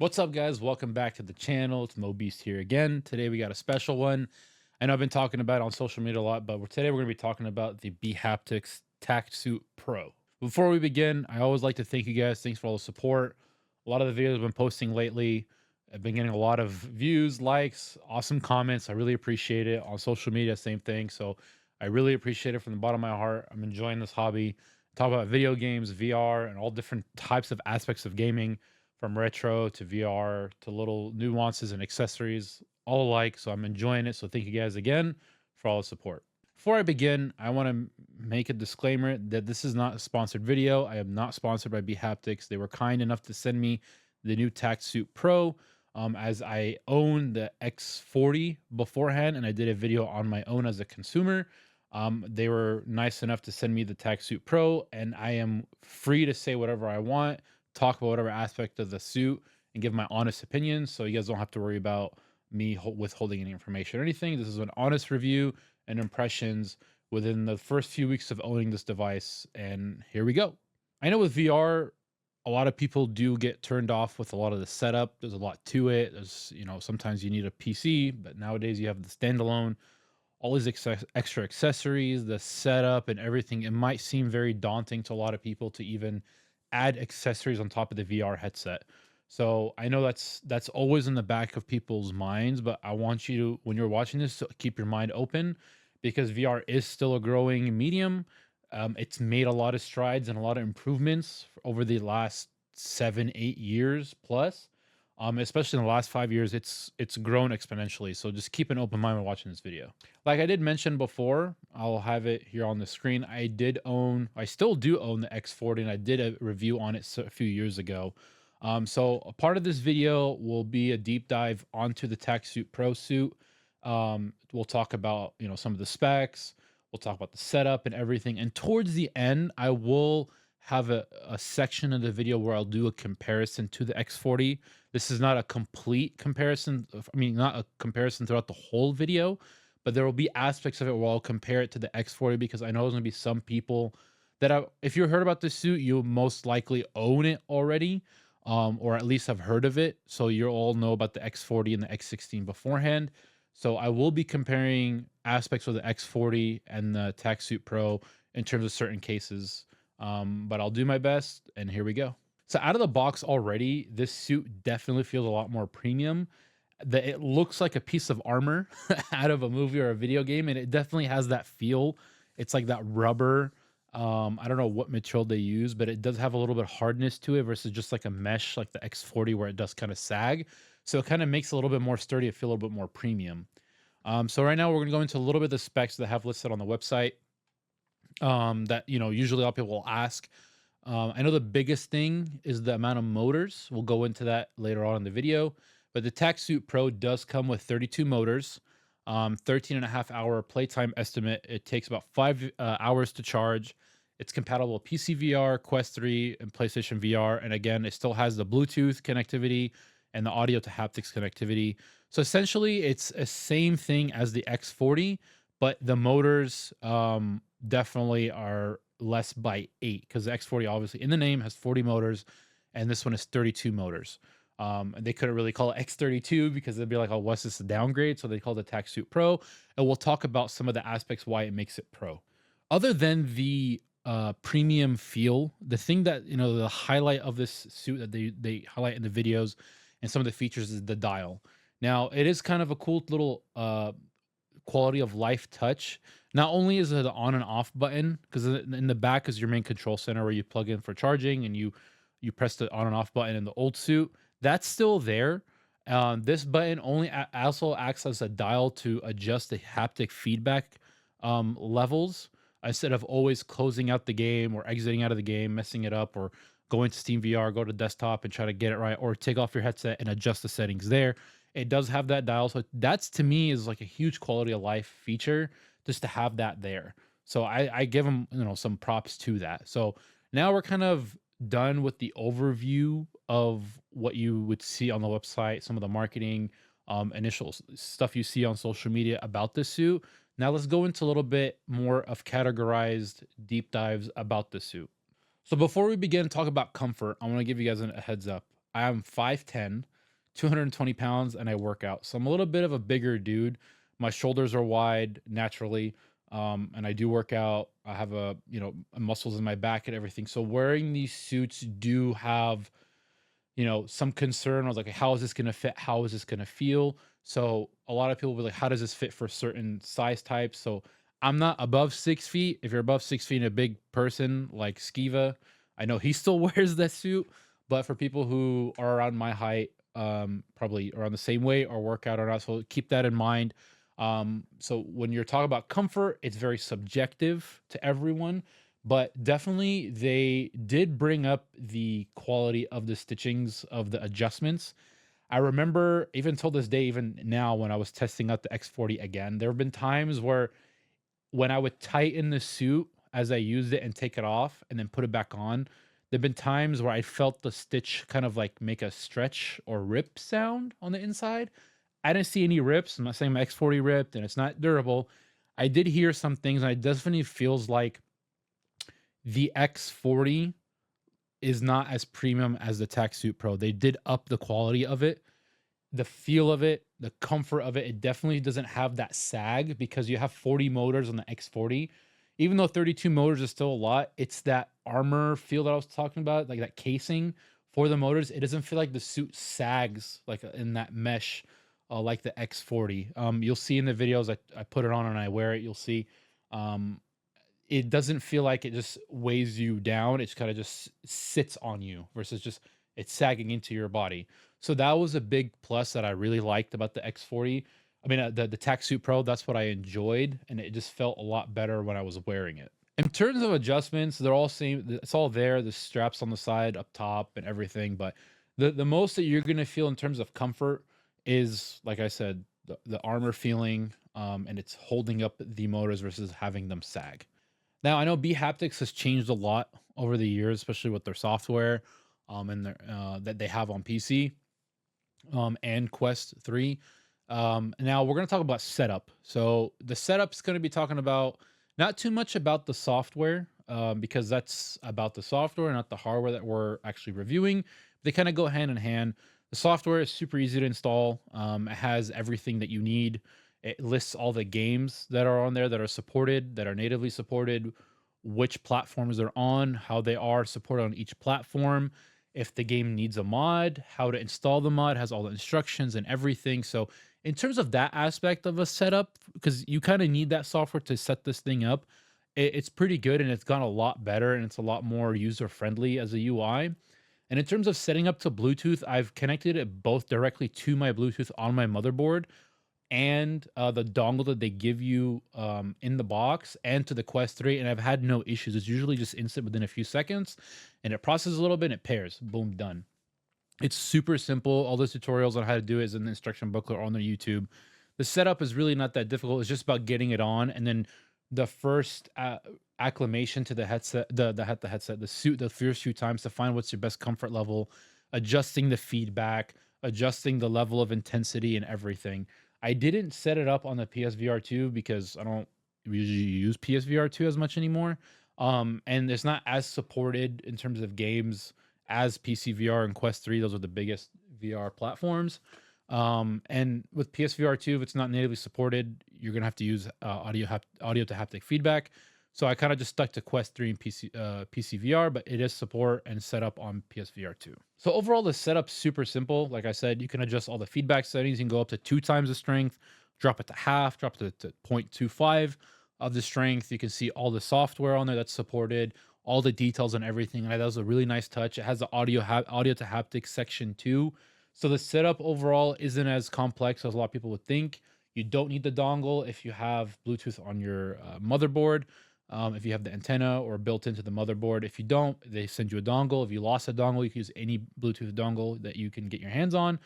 What's up, guys? Welcome back to the channel. It's Mo Beast here again. Today we got a special one. I know I've been talking about it on social media a lot, but today we're going to be talking about the Haptics TactSuit Pro. Before we begin, I always like to thank you guys. Thanks for all the support. A lot of the videos I've been posting lately, I've been getting a lot of views, likes, awesome comments. I really appreciate it. On social media, same thing. So I really appreciate it from the bottom of my heart. I'm enjoying this hobby. Talk about video games, VR, and all different types of aspects of gaming, from retro to VR to little nuances and accessories, all alike. So I'm enjoying it. So thank you guys again for all the support. Before I begin, I want to make a disclaimer that this is not a sponsored video. I am not sponsored by Haptics. They were kind enough to send me the new TactSuit Pro, as I own the X40 beforehand, and I did a video on my own as a consumer. They were nice enough to send me the TactSuit Pro, and I am free to say whatever I want, talk about whatever aspect of the suit, and give my honest opinions. So you guys don't have to worry about me withholding any information or anything. This is an honest review and impressions within the first few weeks of owning this device. And here we go. I know with VR, a lot of people do get turned off with a lot of the setup. There's a lot to it. There's, sometimes you need a PC, but nowadays you have the standalone, all these extra accessories, the setup and everything. It might seem very daunting to a lot of people to even add accessories on top of the VR headset. So I know that's always in the back of people's minds, but I want you to, when you're watching this, to keep your mind open, because VR is still a growing medium. It's made a lot of strides and a lot of improvements over the last 7, 8 years plus. Especially in the last 5 years, it's grown exponentially. So just keep an open mind when watching this video. Like I did mention before, I'll have it here on the screen. I still do own the X40, and I did a review on it a few years ago. So a part of this video will be a deep dive onto the TactSuit Pro suit. We'll talk about, some of the specs. We'll talk about the setup and everything. And towards the end, I will have a section of the video where I'll do a comparison to the X40. This is not a complete comparison. Not a comparison throughout the whole video, but there will be aspects of it where I'll compare it to the X40, because I know there's gonna be some people that if you heard about this suit, you most likely own it already, or at least have heard of it. So you all know about the X40 and the X16 beforehand. So I will be comparing aspects of the X40 and the TactSuit Pro in terms of certain cases. But I'll do my best, and here we go. So out of the box already, this suit definitely feels a lot more premium. That it looks like a piece of armor out of a movie or a video game, and it definitely has that feel. It's like that rubber. I don't know what material they use, but it does have a little bit of hardness to it versus just like a mesh like the X40, where it does kind of sag. So it kind of makes it a little bit more sturdy, it feel a little bit more premium. So right now we're gonna go into a little bit of the specs that I have listed on the website, that usually a lot of people will ask. I know the biggest thing is the amount of motors. We'll go into that later on in the video, but the TactSuit Pro does come with 32 motors, 13 and a half hour playtime estimate. It takes about 5 hours to charge. It's compatible with PC VR, Quest 3, and PlayStation VR. And again, it still has the Bluetooth connectivity and the audio to haptics connectivity. So essentially, it's a same thing as the X40, but the motors definitely are less by 8, because the X40 obviously in the name has 40 motors, and this one is 32 motors. And they couldn't really call it X32 because they'd be like, oh, what's this, a downgrade? So they called it TactSuit Pro, and we'll talk about some of the aspects why it makes it pro. Other than the premium feel, the thing that, the highlight of this suit that they highlight in the videos and some of the features is the dial. Now, it is kind of a cool little quality of life touch. Not only is it an on and off button, because in the back is your main control center where you plug in for charging, and you press the on and off button in the old suit. That's still there. This button only also acts as a dial to adjust the haptic feedback levels, instead of always closing out the game or exiting out of the game, messing it up, or going to Steam VR, go to desktop and try to get it right, or take off your headset and adjust the settings there. It does have that dial. So that's, to me, is like a huge quality of life feature, just to have that there. So I give them, some props to that. So now we're kind of done with the overview of what you would see on the website, some of the marketing, initial stuff you see on social media about this suit. Now let's go into a little bit more of categorized deep dives about the suit. So before we begin to talk about comfort, I want to give you guys a heads up. I am 5'10", 220 pounds, and I work out. So I'm a little bit of a bigger dude. My shoulders are wide naturally. And I do work out. I have muscles in my back and everything. So wearing these suits do have, some concern. I was like, how is this gonna fit? How is this gonna feel? So a lot of people will be like, how does this fit for certain size types? So I'm not above 6 feet. If you're above 6 feet and a big person like Skiva, I know he still wears that suit. But for people who are around my height, probably around the same weight or workout or not, so keep that in mind. So when you're talking about comfort, it's very subjective to everyone, but definitely they did bring up the quality of the stitchings of the adjustments. I remember even till this day, even now when I was testing out the X40 again, there have been times where when I would tighten the suit as I used it and take it off and then put it back on, there've been times where I felt the stitch kind of like make a stretch or rip sound on the inside. I didn't see any rips. I'm not saying my X40 ripped and it's not durable. I did hear some things, and it definitely feels like the X40 is not as premium as the TactSuit Pro. They did up the quality of it, the feel of it, the comfort of it. It definitely doesn't have that sag because you have 40 motors on the X40. Even though 32 motors is still a lot, it's that armor feel that I was talking about, like that casing for the motors. It doesn't feel like the suit sags like in that mesh, like the X40. You'll see in the videos I put it on and I wear it. You'll see. Um, it doesn't feel like it just weighs you down. It's kind of just sits on you versus just it's sagging into your body. So that was a big plus that I really liked about the X40. I mean, the TactSuit Pro, that's what I enjoyed, and it just felt a lot better when I was wearing it. In terms of adjustments, they're all same. It's all there. The straps on the side, up top, and everything. But the most that you're gonna feel in terms of comfort is, like I said, the armor feeling, and it's holding up the motors versus having them sag. Now, I know B Haptics has changed a lot over the years, especially with their software, and their that they have on PC, and Quest 3. Now we're going to talk about setup. So the setup's going to be talking about not too much about the software, because that's about the software, not the hardware that we're actually reviewing. They kind of go hand in hand. The software is super easy to install. It has everything that you need. It lists all the games that are on there that are supported, that are natively supported, which platforms they're on, how they are supported on each platform, if the game needs a mod, how to install the mod, has all the instructions and everything. So, in terms of that aspect of a setup, because you kind of need that software to set this thing up, it's pretty good and it's gone a lot better and it's a lot more user friendly as a UI. And in terms of setting up to Bluetooth, I've connected it both directly to my Bluetooth on my motherboard and the dongle that they give you in the box and to the Quest 3, and I've had no issues. It's usually just instant within a few seconds, and it processes a little bit and it pairs. Boom, done. It's super simple. All the tutorials on how to do it is in the instruction booklet or on their YouTube. The setup is really not that difficult. It's just about getting it on, and then the first acclimation to the headset, the headset, the suit, the first few times to find what's your best comfort level, adjusting the feedback, adjusting the level of intensity, and everything. I didn't set it up on the PSVR 2 because I don't usually use PSVR 2 as much anymore. And it's not as supported in terms of games as PC VR and Quest 3. Those are the biggest VR platforms. And with PSVR 2, if it's not natively supported, you're gonna have to use audio to haptic feedback. So I kind of just stuck to Quest 3 and PC VR, but it is support and set up on PSVR 2. So overall, the setup's super simple. Like I said, you can adjust all the feedback settings. You can go up to 2 times the strength, drop it to half, drop it to 0.25 of the strength. You can see all the software on there that's supported, all the details and everything. And that was a really nice touch. It has the audio to haptic section too. So the setup overall isn't as complex as a lot of people would think. You don't need the dongle if you have Bluetooth on your motherboard. If you have the antenna or built into the motherboard. If you don't, they send you a dongle. If you lost a dongle, you can use any Bluetooth dongle that you can get your hands on.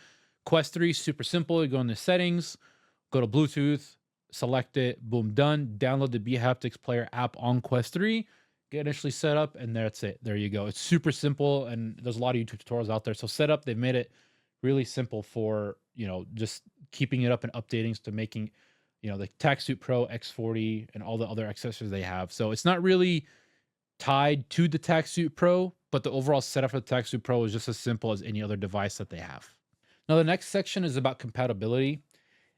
Quest 3, super simple. You go in the settings, go to Bluetooth, select it, boom, done. Download the Haptics Player app on Quest 3, get initially set up, and that's it. There you go. It's super simple, and there's a lot of YouTube tutorials out there. So setup, they've made it really simple for, just keeping it up and updating to making the TactSuit Pro X40 and all the other accessories they have. So it's not really tied to the TactSuit Pro, but the overall setup of the TactSuit Pro is just as simple as any other device that they have. Now, the next section is about compatibility.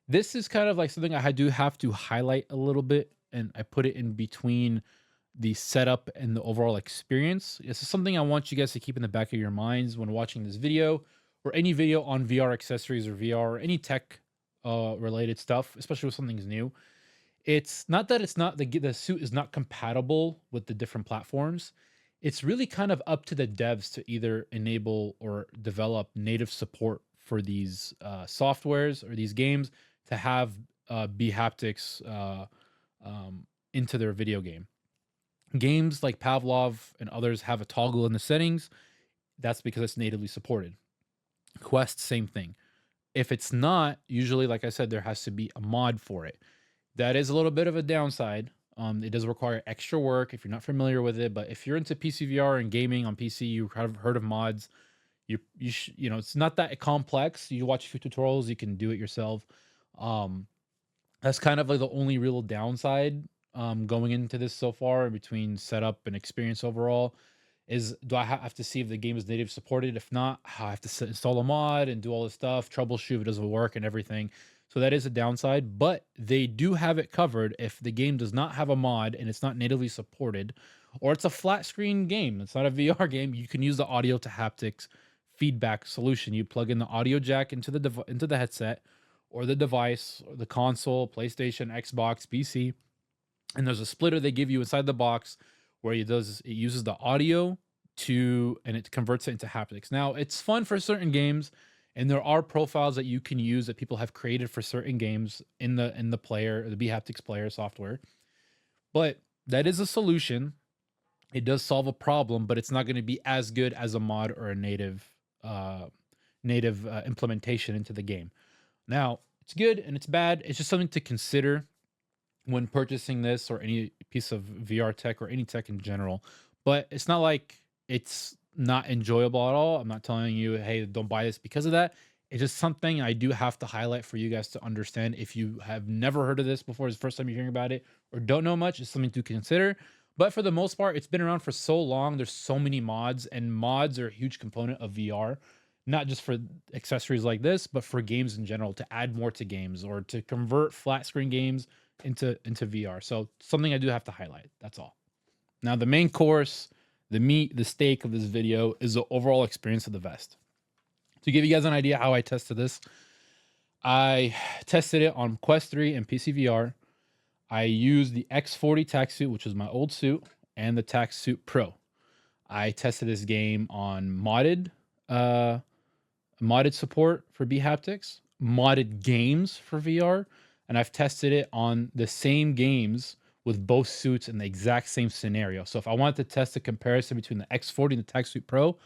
This is kind of like something I do have to highlight a little bit, and I put it in between the setup and the overall experience. This is something I want you guys to keep in the back of your minds when watching this video or any video on VR accessories or VR or any tech related stuff, especially with something's new. It's not that it's not the suit is not compatible with the different platforms. It's really kind of up to the devs to either enable or develop native support for these softwares or these games to have bhaptics into their video game. Games like Pavlov and others have a toggle in the settings. That's because it's natively supported. Quest, same thing. If it's not, usually, like I said, there has to be a mod for it. That is a little bit of a downside. It does require extra work if you're not familiar with it. But if you're into PC VR and gaming on PC, you have heard of mods. You know, it's not that complex. You watch a few tutorials, you can do it yourself. Um, that's kind of like the only real downside going into this so far between setup and experience overall is, do I have to see if the game is native supported? If not, I have to install a mod and do all this stuff, troubleshoot if it doesn't work and everything. So that is a downside, but they do have it covered if the game does not have a mod and it's not natively supported, or it's a flat screen game. It's not a VR game. You can use the audio to haptics feedback solution. You plug in the audio jack into the headset or the device, or the console, PlayStation, Xbox, PC, and there's a splitter they give you inside the box where it uses the audio and it converts it into haptics. Now, it's fun for certain games, and there are profiles that you can use that people have created for certain games in the player, the bhaptics player software. But that is a solution. It does solve a problem, but it's not going to be as good as a mod or a native implementation into the game. Now, it's good and it's bad. It's just something to consider when purchasing this or any piece of VR tech or any tech in general. But it's not like it's not enjoyable at all. I'm not telling you, hey, don't buy this because of that. It's just something I do have to highlight for you guys to understand. If you have never heard of this before, it's the first time you're hearing about it, or don't know much, it's something to consider. But for the most part, it's been around for so long. There's so many mods, and mods are a huge component of VR, not just for accessories like this, but for games in general, to add more to games or to convert flat screen games into VR. So something I do have to highlight. That's all. Now, the main course, the meat, the steak of this video is the overall experience of the vest. To give you guys an idea how I tested this, I tested it on Quest 3 and PC VR. I used the X40 TactSuit, which was my old suit, and the TactSuit Pro. I tested this game on modded support for bhaptics, modded games for VR, and I've tested it on the same games with both suits in the exact same scenario. So if I wanted to test a comparison between the X40 and the TactSuit Pro,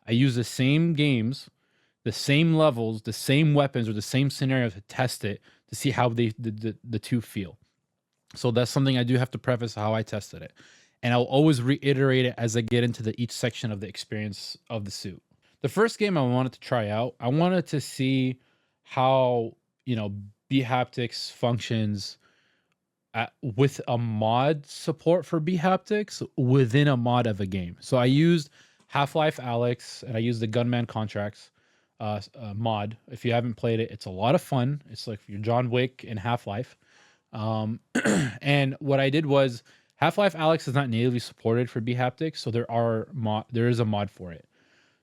I use the same games, the same levels, the same weapons, or the same scenario to test it to see how the two feel. So that's something I do have to preface how I tested it. And I'll always reiterate it as I get into each section of the experience of the suit. The first game I wanted to try out, I wanted to see how, bhaptics functions with a mod support for bhaptics within a mod of a game. So I used Half-Life Alyx and I used the Gunman Contracts mod. If you haven't played it, it's a lot of fun. It's like you're John Wick in Half-Life. And what I did was Half-Life Alyx is not natively supported for bhaptics, so there is a mod for it.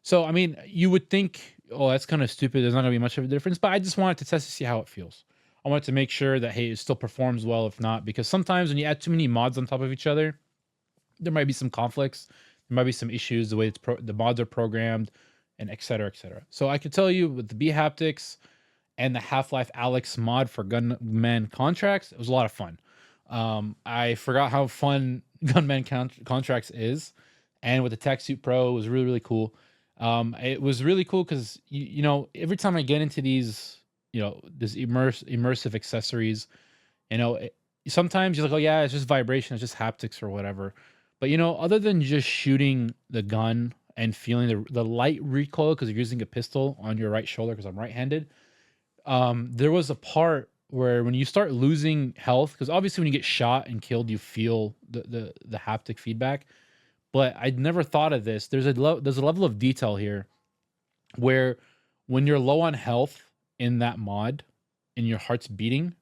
So I mean, you would think, oh, that's kind of stupid. There's not gonna be much of a difference, but I just wanted to test to see how it feels. I wanted to make sure that, hey, it still performs well. If not, because sometimes when you add too many mods on top of each other, there might be some conflicts. There might be some issues the way the mods are programmed, and et cetera, et cetera. So I can tell you with the bhaptics and the Half-Life Alyx mod for Gunman Contracts, it was a lot of fun. I forgot how fun Gunman Contracts is, and with the TactSuit Pro, it was really, really cool. It was really cool because every time I get into these, this immersive accessories, sometimes you're like, oh yeah, it's just vibration, it's just haptics or whatever. But other than just shooting the gun and feeling the light recoil because you're using a pistol on your right shoulder, because I'm right-handed, there was a part where when you start losing health, because obviously when you get shot and killed, you feel the haptic feedback. but I'd never thought of this. There's a level of detail here where when you're low on health in that mod and your heart's beating,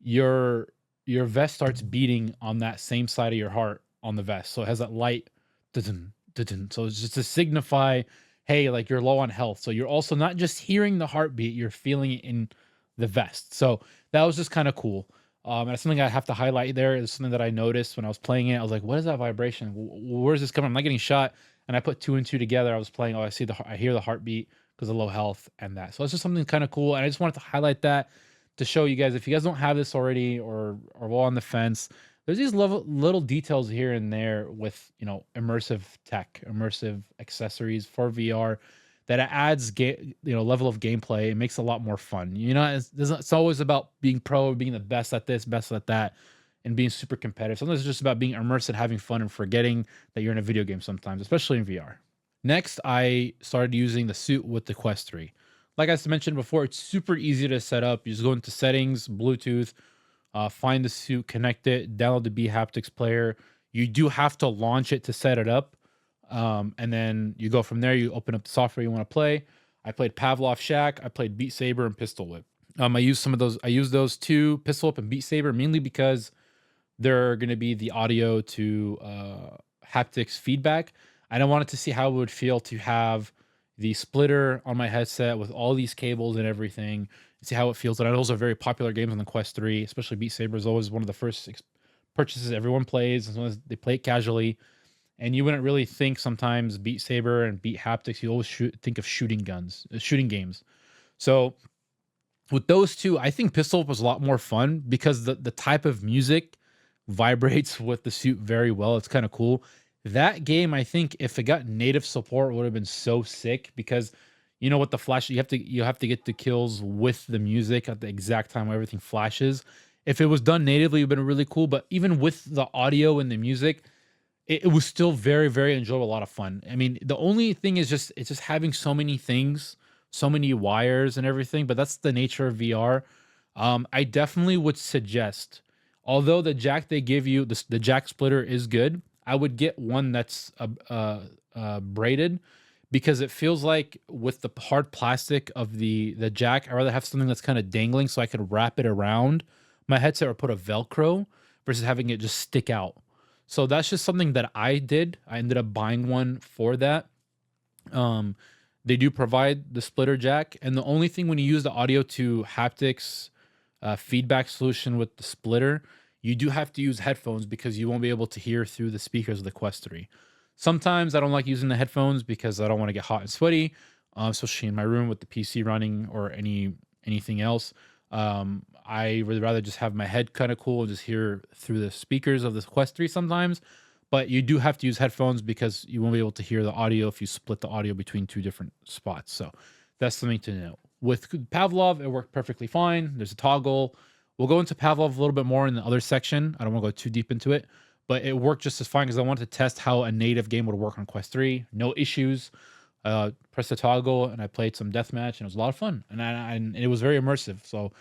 your your vest starts beating on that same side of your heart on the vest. So it has that light dun, dun. So it's just to signify, hey, like you're low on health. So you're also not just hearing the heartbeat, you're feeling it in the vest. So that was just kind of cool. And that's something I have to highlight there. It's something that I noticed when I was playing it. I was like, what is that vibration? Where's this coming? I'm not getting shot. And I put two and two together. I was playing, oh, I hear the heartbeat because of low health and that. So it's just something kind of cool. And I just wanted to highlight that to show you guys, if you guys don't have this already or are well on the fence, there's these little details here and there with, immersive tech, immersive accessories for VR that it adds level of gameplay. It makes it a lot more fun. It's always about being pro, being the best at this, best at that, and being super competitive. Sometimes it's just about being immersed and having fun and forgetting that you're in a video game sometimes, especially in VR. Next, I started using the suit with the Quest 3. Like I mentioned before, it's super easy to set up. You just go into settings, Bluetooth, find the suit, connect it, download the Haptics player. You do have to launch it to set it up. And then you go from there, you open up the software you want to play. I played Pavlov Shack, I played Beat Saber and Pistol Whip. I used those two, Pistol Whip and Beat Saber, mainly because they're going to be the audio to haptics feedback. I don't wanted to see how it would feel to have the splitter on my headset with all these cables and everything, and see how it feels. And those are very popular games on the Quest 3, especially Beat Saber is always one of the first purchases everyone plays, as long as they play it casually. And you wouldn't really think sometimes Beat Saber and Beat Haptics, you always think of shooting games. So with those two, I think Pistol Whip was a lot more fun because the type of music vibrates with the suit very well. It's kind of cool. That game, I think, if it got native support, would have been so sick because with the flash, you have to get the kills with the music at the exact time where everything flashes. If it was done natively, it would have been really cool. But even with the audio and the music, it was still very, very enjoyable, a lot of fun. I mean, the only thing is it's just having so many things, so many wires and everything, but that's the nature of VR. I definitely would suggest, although the jack they give you, the jack splitter is good, I would get one that's braided because it feels like with the hard plastic of the jack, I'd rather have something that's kind of dangling so I could wrap it around my headset or put a Velcro versus having it just stick out. So that's just something that I did. I ended up buying one for that. They do provide the splitter jack, and the only thing when you use the audio to haptics feedback solution with the splitter, you do have to use headphones because you won't be able to hear through the speakers of the Quest 3. Sometimes I don't like using the headphones because I don't want to get hot and sweaty, especially in my room with the PC running or anything else. I would rather just have my head kind of cool and just hear through the speakers of the Quest 3 sometimes. But you do have to use headphones because you won't be able to hear the audio if you split the audio between two different spots. So that's something to know. With Pavlov, it worked perfectly fine. There's a toggle. We'll go into Pavlov a little bit more in the other section. I don't want to go too deep into it, but it worked just as fine because I wanted to test how a native game would work on Quest 3. No issues. Pressed the toggle and I played some deathmatch and it was a lot of fun. And it was very immersive. So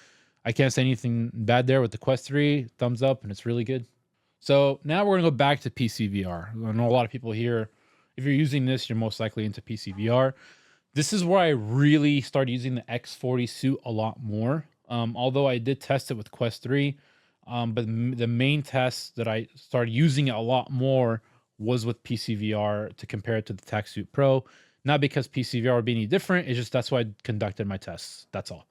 I can't say anything bad there with the Quest 3. Thumbs up, and it's really good. So now we're going to go back to PC VR. I know a lot of people here, if you're using this, you're most likely into PC VR. This is where I really started using the X40 suit a lot more. Although I did test it with Quest 3, but the main test that I started using it a lot more was with PC VR to compare it to the TactSuit Pro. Not because PC VR would be any different, it's just that's why I conducted my tests. That's all.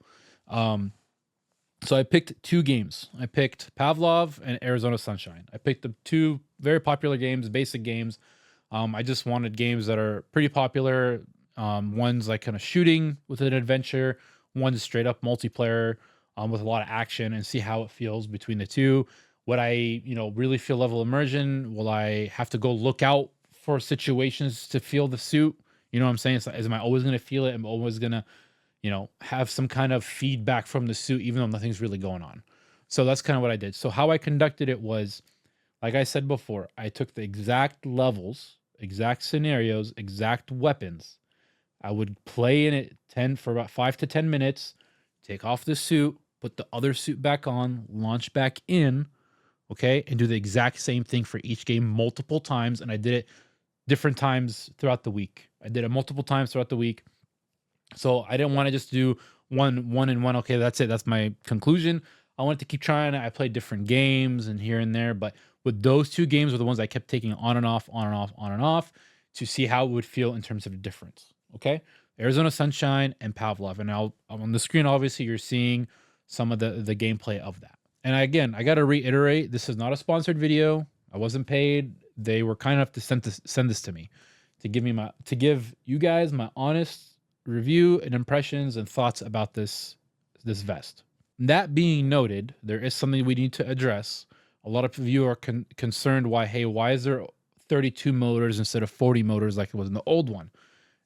So I picked two games. I picked Pavlov and Arizona Sunshine. I picked the two very popular games, basic games. I just wanted games that are pretty popular. One's like kind of shooting with an adventure. One's straight up multiplayer with a lot of action, and see how it feels between the two. Would I, really feel level immersion? Will I have to go look out for situations to feel the suit? You know what I'm saying? Am I always going to feel it? I'm always going to have some kind of feedback from the suit, even though nothing's really going on. So that's kind of what I did. So how I conducted it was, like I said before, I took the exact levels, exact scenarios, exact weapons. I would play in it for about 5 to 10 minutes, take off the suit, put the other suit back on, launch back in, okay, and do the exact same thing for each game multiple times. And I did it different times throughout the week. I did it multiple times throughout the week. So I didn't want to just do one and one. Okay, that's it. That's my conclusion. I wanted to keep trying it. I played different games and here and there, but with those two games were the ones I kept taking on and off, on and off, on and off to see how it would feel in terms of the difference. Okay, Arizona Sunshine and Pavlov, and I'll on the screen. Obviously, you're seeing some of the gameplay of that. And again, I got to reiterate, this is not a sponsored video. I wasn't paid. They were kind enough to send this to me to give you guys my honest review and impressions and thoughts about this vest. That being noted, there is something we need to address. A lot of you are concerned why is there 32 motors instead of 40 motors like it was in the old one?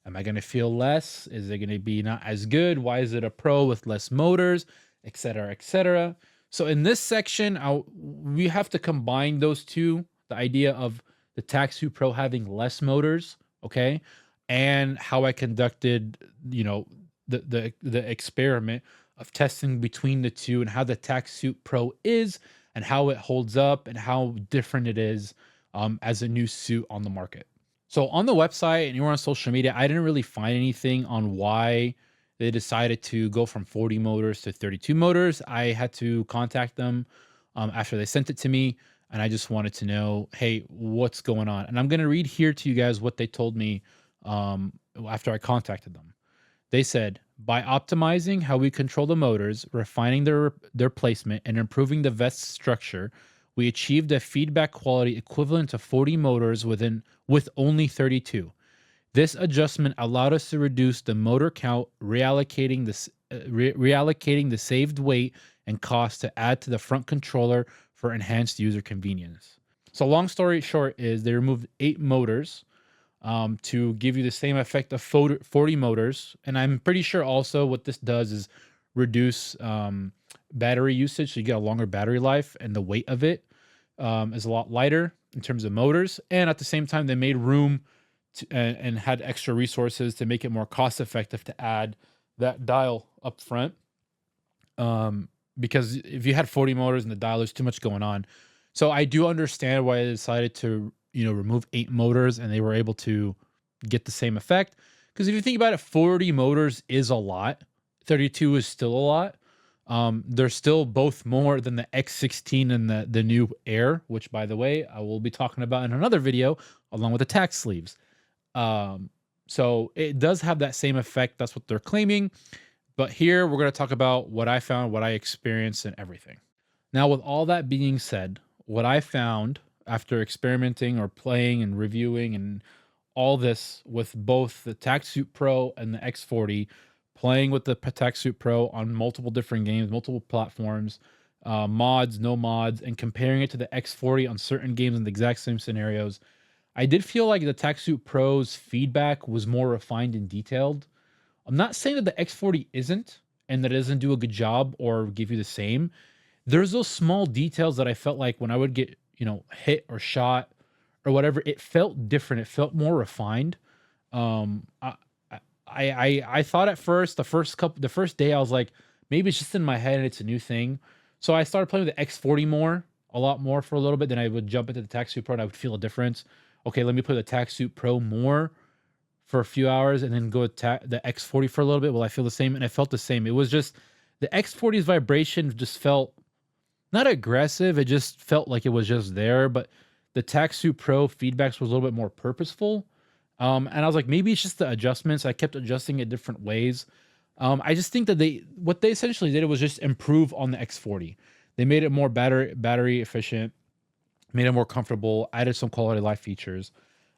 Am I going to feel less? Is it going to be not as good? Why is it a Pro with less motors, etc., etc.? So in this section, we have to combine those two, the idea of the TactSuit Pro having less motors, okay, and how I conducted, the experiment of testing between the two and how the TactSuit Pro is and how it holds up and how different it is as a new suit on the market. So on the website and you were on social media, I didn't really find anything on why they decided to go from 40 motors to 32 motors. I had to contact them after they sent it to me, and I just wanted to know, hey, what's going on? And I'm going to read here to you guys what they told me after I contacted them. They said, by optimizing how we control the motors, refining their placement, and improving the vest structure, we achieved a feedback quality equivalent to 40 motors with only 32. This adjustment allowed us to reduce the motor count, reallocating the saved weight and cost to add to the front controller for enhanced user convenience. So long story short is they removed 8 motors to give you the same effect of 40 motors. And I'm pretty sure also what this does is reduce battery usage. So you get a longer battery life, and the weight of it is a lot lighter in terms of motors. And at the same time, they made room and had extra resources to make it more cost effective to add that dial up front. Because if you had 40 motors and the dial, there's too much going on. So I do understand why they decided to, remove 8 motors and they were able to get the same effect. Because if you think about it, 40 motors is a lot. 32 is still a lot. They're still both more than the X16 and the new Air, which, by the way, I will be talking about in another video along with the tack sleeves. So it does have that same effect. That's what they're claiming. But here we're going to talk about what I found, what I experienced, and everything. Now, with all that being said, what I found after experimenting or playing and reviewing and all this with both the TactSuit Pro and the X40, playing with the TactSuit Pro on multiple different games, multiple platforms, mods, no mods, and comparing it to the X40 on certain games in the exact same scenarios, I did feel like the TactSuit Pro's feedback was more refined and detailed. I'm not saying that the X40 isn't and that it doesn't do a good job or give you the same. There's those small details that I felt like when I would get, hit or shot or whatever, it felt different. It felt more refined. I thought at first, the first day, I was like, maybe it's just in my head and it's a new thing. So I started playing with the X40 a lot more for a little bit. Then I would jump into the TactSuit Pro and I would feel a difference. Okay, let me play the TactSuit Pro more for a few hours and then go with the X40 for a little bit. Will I feel the same? And I felt the same. It was just the X40's vibration just felt not aggressive. It just felt like it was just there. But the TactSuit Pro feedbacks was a little bit more purposeful. And I was like, maybe it's just the adjustments. I kept adjusting it different ways. I just think that what they essentially did was just improve on the X40. They made it more battery efficient, made it more comfortable, added some quality of life features.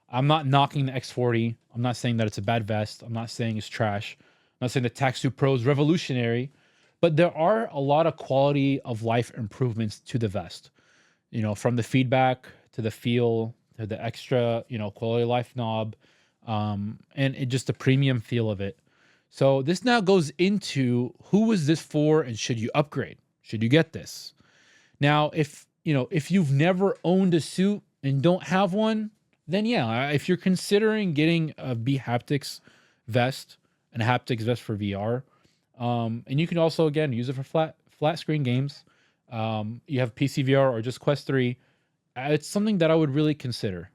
I'm not knocking the X40. I'm not saying that it's a bad vest. I'm not saying it's trash. I'm not saying the TactSuit Pro is revolutionary, but there are a lot of quality of life improvements to the vest. From the feedback to the feel to the extra, quality of life knob, and it just the premium feel of it. So this now goes into who is this for and should you upgrade? Should you get this? Now, if you've never owned a suit and don't have one, then yeah, if you're considering getting a B-Haptics vest and a haptics vest for VR, and you can also, again, use it for flat screen games. You have PC VR or just Quest 3. It's something that I would really consider.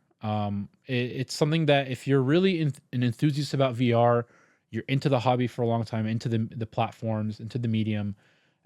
It's something that if you're really an enthusiast about VR, you're into the hobby for a long time, into the platforms, into the medium,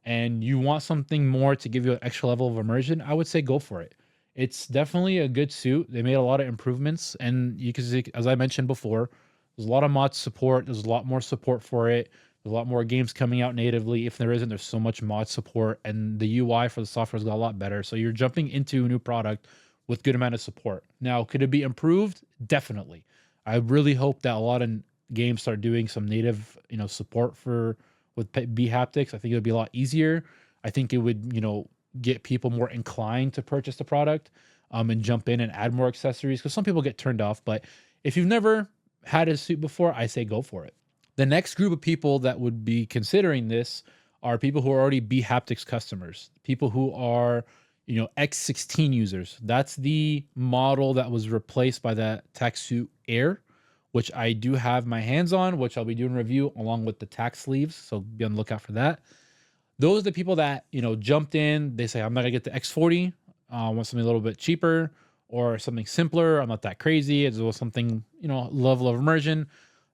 and you want something more to give you an extra level of immersion, I would say go for it. It's definitely a good suit. They made a lot of improvements, and you can see, as I mentioned before, there's a lot of mod support. There's a lot more support for it. There's a lot more games coming out natively. If there isn't, there's so much mod support, and the UI for the software's got a lot better. So you're jumping into a new product with good amount of support. Now, could it be improved? Definitely. I really hope that a lot of games start doing some native, support for with B haptics. I think it would be a lot easier. I think it would, get people more inclined to purchase the product, and jump in and add more accessories, because some people get turned off. But if you've never had a suit before, I say go for it. The next group of people that would be considering this are people who are already B haptics customers, people who are, X16 users. That's the model that was replaced by the TactSuit Air, which I do have my hands on, which I'll be doing a review along with the tack sleeves. So be on the lookout for that. Those are the people that, jumped in. They say, I'm not gonna get the X40. I want something a little bit cheaper or something simpler. I'm not that crazy. I just want something, level of immersion.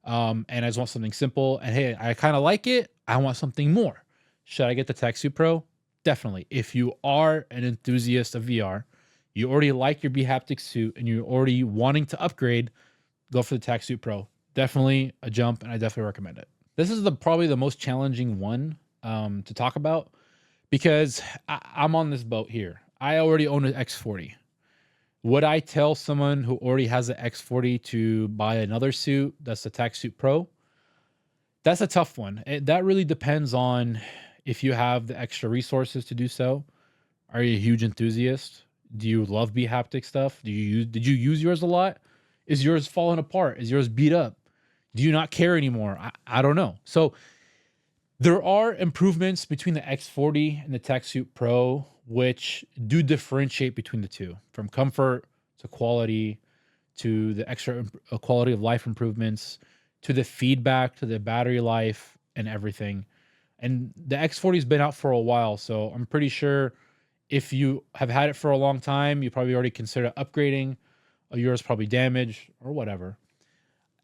And I just want something simple. And hey, I kind of like it. I want something more. Should I get the TactSuit Pro? Definitely. If you are an enthusiast of VR, you already like your B-haptic suit and you're already wanting to upgrade, go for the TactSuit Pro. Definitely a jump, and I definitely recommend it. This is probably the most challenging one to talk about, because I'm on this boat here. I already own an X40. Would I tell someone who already has an X40 to buy another suit that's the TactSuit Pro? That's a tough one. That really depends on if you have the extra resources to do so. Are you a huge enthusiast? Do you love B-haptic stuff? Did you use yours a lot? Is yours falling apart? Is yours beat up? Do you not care anymore? I don't know. So there are improvements between the X40 and the TactSuit Pro, which do differentiate between the two, from comfort to quality to the extra quality of life improvements to the feedback to the battery life and everything. And the X40 has been out for a while, so I'm pretty sure if you have had it for a long time, you probably already consider upgrading. Yours probably damaged or whatever.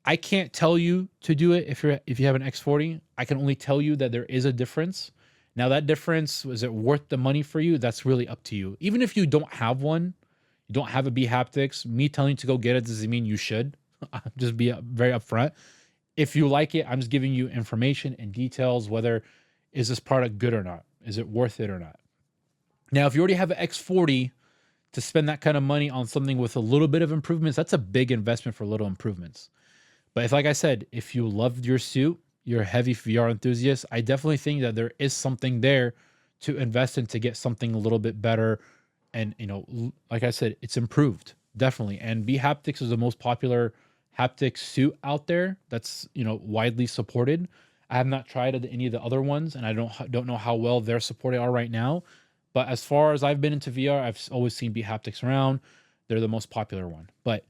I can't tell you to do it if you have an X40. I can only tell you that there is a difference. Now, that difference, is it worth the money for you? That's really up to you. Even if you don't have one, you don't have a B haptics, me telling you to go get it doesn't mean you should. Just be very upfront. If you like it, I'm just giving you information and details, whether is this product good or not? Is it worth it or not? Now, if you already have an X40, to spend that kind of money on something with a little bit of improvements, that's a big investment for little improvements. But like I said, if you loved your suit, you're a heavy VR enthusiast, I definitely think that there is something there to invest in to get something a little bit better. And, like I said, it's improved, definitely. And B Haptics is the most popular haptic suit out there that's, widely supported. I have not tried any of the other ones, and I don't know how well they're supported are right now. But as far as I've been into VR, I've always seen B Haptics around. They're the most popular one. But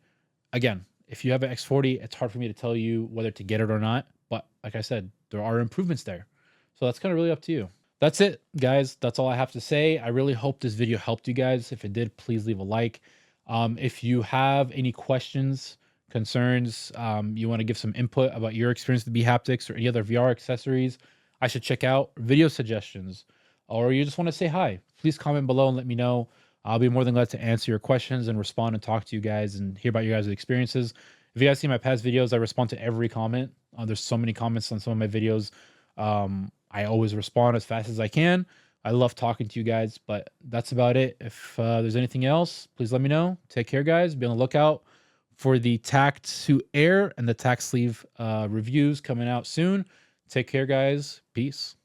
again, if you have an X40, it's hard for me to tell you whether to get it or not. But like I said, there are improvements there. So that's kind of really up to you. That's it, guys. That's all I have to say. I really hope this video helped you guys. If it did, please leave a like. If you have any questions, concerns, you want to give some input about your experience with B-haptics or any other VR accessories I should check out, video suggestions, or you just want to say hi, please comment below and let me know. I'll be more than glad to answer your questions and respond and talk to you guys and hear about your guys' experiences. If you guys see my past videos, I respond to every comment. There's so many comments on some of my videos. I always respond as fast as I can. I love talking to you guys, but that's about it. If there's anything else, please let me know. Take care, guys. Be on the lookout for the TactSuit Air and the tack sleeve reviews coming out soon. Take care, guys. Peace.